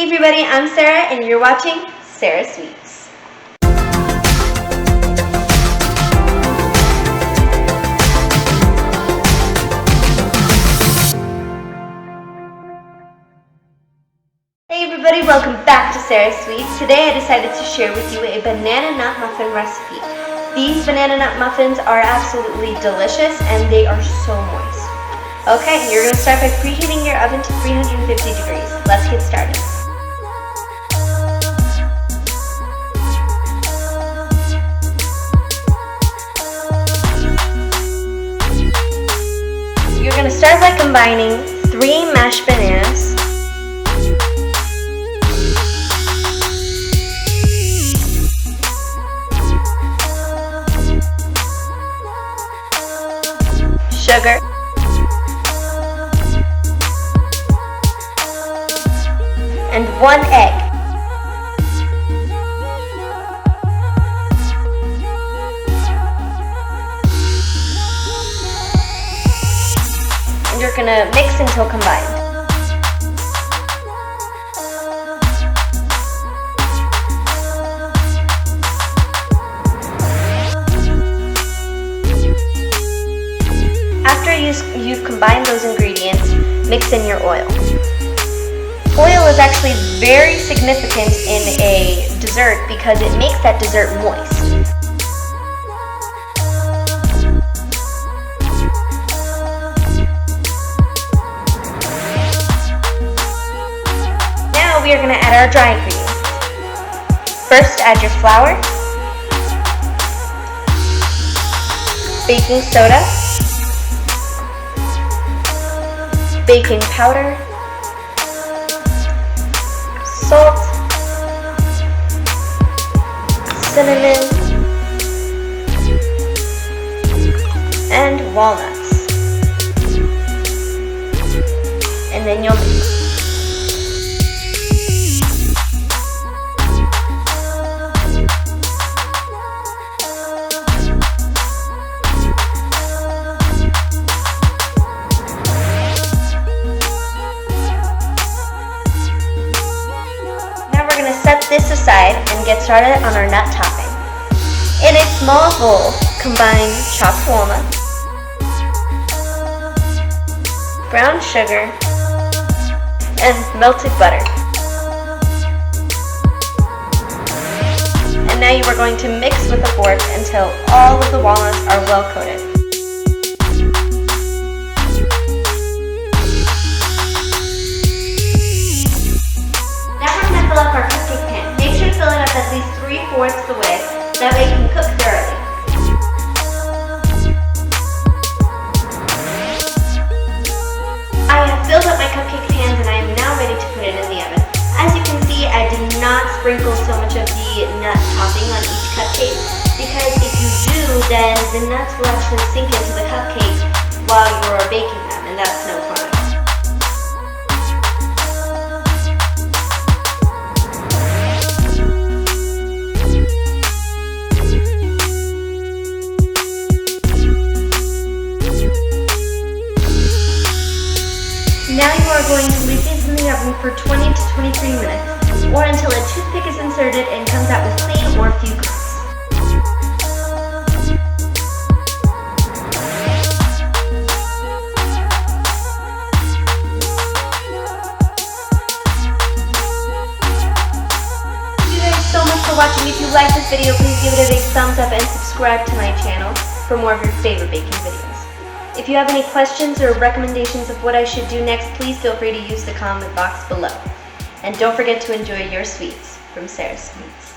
everybody, I'm Sarah and you're watching Sarah Sweets. Hey everybody, welcome back to Sarah Sweets. Today I decided to share with you a banana nut muffin recipe. These banana nut muffins are absolutely delicious and they are so moist. Okay, you're going to start by preheating your oven to 350 degrees. Let's get started. You're going to start by combining 3 mashed bananas, sugar, and 1 egg. And you're going to mix until combined. After you've combined those ingredients, mix in your oil. Oil is actually very significant in a dessert because it makes that dessert moist. Now we are going to add our dry ingredients. First, add your flour, baking soda, baking powder, salt, cinnamon, and walnuts. And then you'll mix. Set this aside and get started on our nut topping. In a small bowl, combine chopped walnuts, brown sugar, and melted butter. And now you are going to mix with a fork until all of the walnuts are well coated. Fill up our cupcake pan. Make sure to fill it up at least 3/4 the way, that way it can cook thoroughly. I have filled up my cupcake pans and I am now ready to put it in the oven. As you can see, I did not sprinkle so much of the nut topping on each cupcake because if you do, then the nuts will actually sink into the cupcake while you are baking them, and that's no fun. Now you are going to leave these in the oven for 20 to 23 minutes, or until a toothpick is inserted and comes out with clean or few crumbs. Thank you guys so much for watching. If you like this video, please give it a big thumbs up and subscribe to my channel for more of your favorite baking videos. If you have any questions or recommendations of what I should do next, please feel free to use the comment box below. And don't forget to enjoy your sweets from Sarah Sweets.